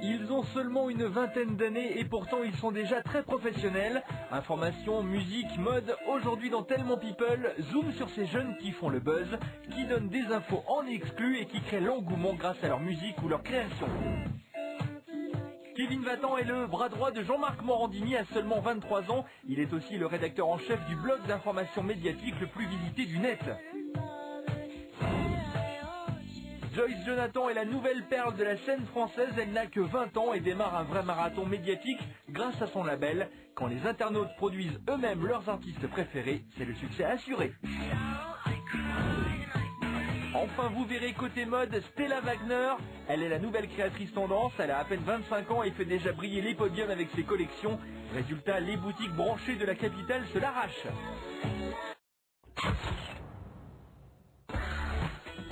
Ils ont seulement une vingtaine d'années et pourtant ils sont déjà très professionnels. Information, musique, mode, aujourd'hui dans Tellement People, zoom sur ces jeunes qui font le buzz, qui donnent des infos en exclu et qui créent l'engouement grâce à leur musique ou leur création. Kevin Vatan est le bras droit de Jean-Marc Morandini à seulement 23 ans. Il est aussi le rédacteur en chef du blog d'information médiatique le plus visité du net. Joyce Jonathan est la nouvelle perle de la scène française, elle n'a que 20 ans et démarre un vrai marathon médiatique grâce à son label. Quand les internautes produisent eux-mêmes leurs artistes préférés, c'est le succès assuré. Enfin, vous verrez côté mode Stella Wagner. Elle est la nouvelle créatrice tendance, elle a à peine 25 ans et fait déjà briller les podiums avec ses collections. Résultat, les boutiques branchées de la capitale se l'arrachent.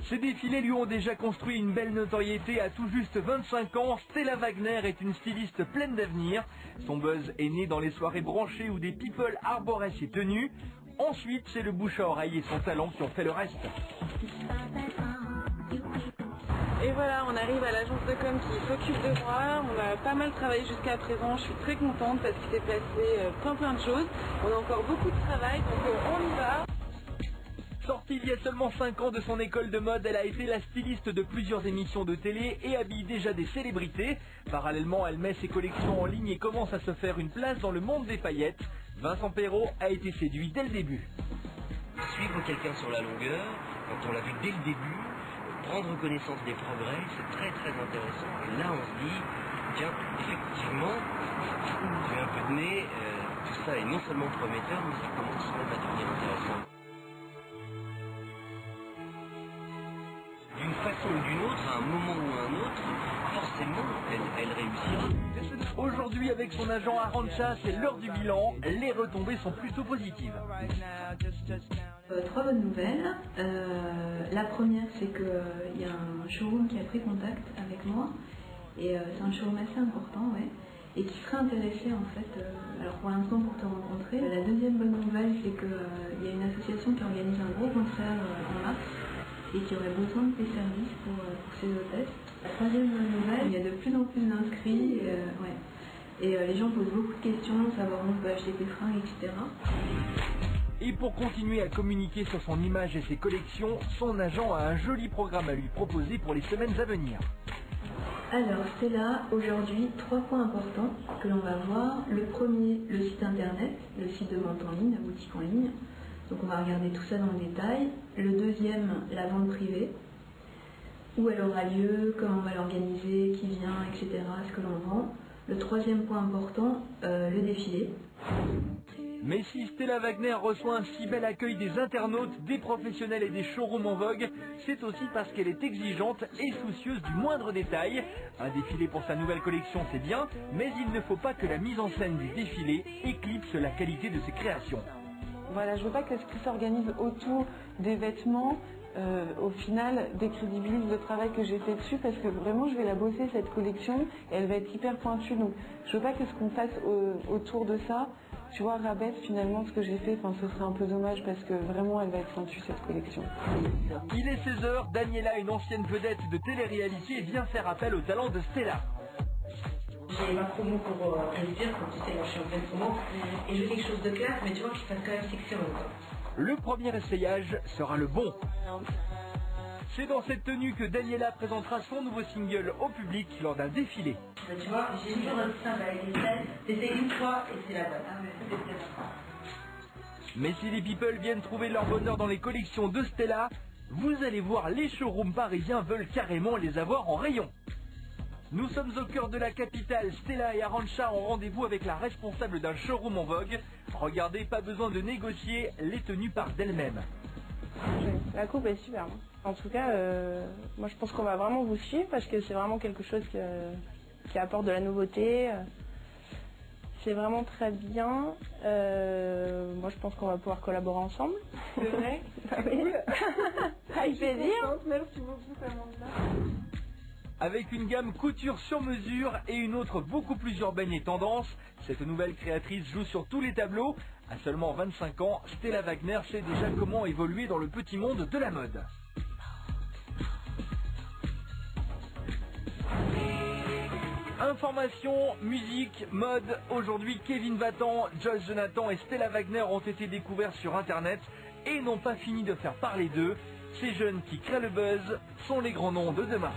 Ces défilés lui ont déjà construit une belle notoriété à tout juste 25 ans. Stella Wagner est une styliste pleine d'avenir. Son buzz est né dans les soirées branchées où des people arboraient ses tenues. Ensuite, c'est le bouche à oreille et son talent qui ont fait le reste. Et voilà, on arrive à l'agence de com qui s'occupe de moi. On a pas mal travaillé jusqu'à présent. Je suis très contente parce qu'il s'est passé plein de choses. On a encore beaucoup de travail, donc on y va. Sortie il y a seulement 5 ans de son école de mode, elle a été la styliste de plusieurs émissions de télé et habille déjà des célébrités. Parallèlement, elle met ses collections en ligne et commence à se faire une place dans le monde des paillettes. Vincent Perrault a été séduit dès le début. Suivre quelqu'un sur la longueur, quand on l'a vu dès le début, prendre connaissance des progrès, c'est très très intéressant. Et là, on se dit, tiens, effectivement, j'ai un peu de nez, tout ça est non seulement prometteur, mais ça commence même à devenir intéressant. D'une façon ou d'une autre, à un moment ou à un autre, forcément, elle réussira. Aujourd'hui, avec son agent Arantxa, c'est l'heure du bilan. Les retombées sont plutôt positives. 3 bonnes nouvelles. La première, c'est qu'il y a un showroom qui a pris contact avec moi. Et c'est un showroom assez important, ouais. Et qui serait intéressé, en fait, alors pour l'instant, pour te rencontrer. La deuxième bonne nouvelle, c'est qu'il y a une association qui organise un gros concert en mars. Et qui aurait besoin de tes services pour ces hôtesses. La troisième bonne nouvelle, il y a de plus en plus d'inscrits, et les gens posent beaucoup de questions, savoir où on peut acheter tes fringues, etc. Et pour continuer à communiquer sur son image et ses collections, son agent a un joli programme à lui proposer pour les semaines à venir. Alors Stella, aujourd'hui, 3 points importants que l'on va voir. Le premier, le site internet, le site de vente en ligne, la boutique en ligne. Donc on va regarder tout ça dans le détail. Le deuxième, la vente privée, où elle aura lieu, comment on va l'organiser, qui vient, etc., ce que l'on vend. Le troisième point important, le défilé. Mais si Stella Wagner reçoit un si bel accueil des internautes, des professionnels et des showrooms en vogue, c'est aussi parce qu'elle est exigeante et soucieuse du moindre détail. Un défilé pour sa nouvelle collection, c'est bien, mais il ne faut pas que la mise en scène du défilé éclipse la qualité de ses créations. Voilà, je veux pas que ce qui s'organise autour des vêtements, au final, décrédibilise le travail que j'ai fait dessus, parce que vraiment, je vais la bosser, cette collection, et elle va être hyper pointue. Donc, je veux pas que ce qu'on fasse autour de ça, tu vois, rabaisse finalement ce que j'ai fait. Enfin, ce serait un peu dommage, parce que vraiment, elle va être pointue, cette collection. Il est 16h, Daniela, une ancienne vedette de télé-réalité, vient faire appel au talent de Stella. J'ai ma promo pour réussir, comme tu sais, moi je suis en pleine promo, et je veux quelque chose de classe, mais tu vois, qui fasse quand même sexy en même temps. Le premier essayage sera le bon. C'est dans cette tenue que Daniela présentera son nouveau single au public lors d'un défilé. Tu vois, j'ai toujours un simple avec les scènes, t'essayes une fois et c'est la bonne. Mais si les people viennent trouver leur bonheur dans les collections de Stella, vous allez voir, les showrooms parisiens veulent carrément les avoir en rayon. Nous sommes au cœur de la capitale. Stella et Arantxa ont rendez-vous avec la responsable d'un showroom en vogue. Regardez, pas besoin de négocier, les tenues partent d'elles-mêmes. La coupe est superbe. En tout cas, moi je pense qu'on va vraiment vous suivre parce que c'est vraiment quelque chose qui apporte de la nouveauté. C'est vraiment très bien. Moi je pense qu'on va pouvoir collaborer ensemble. C'est vrai. Oui. Avec plaisir. Merci beaucoup, Samantha. Avec une gamme couture sur mesure et une autre beaucoup plus urbaine et tendance, cette nouvelle créatrice joue sur tous les tableaux. À seulement 25 ans, Stella Wagner sait déjà comment évoluer dans le petit monde de la mode. Information, musique, mode. Aujourd'hui, Kevin Vatan, Josh Jonathan et Stella Wagner ont été découverts sur Internet et n'ont pas fini de faire parler d'eux. Ces jeunes qui créent le buzz sont les grands noms de demain.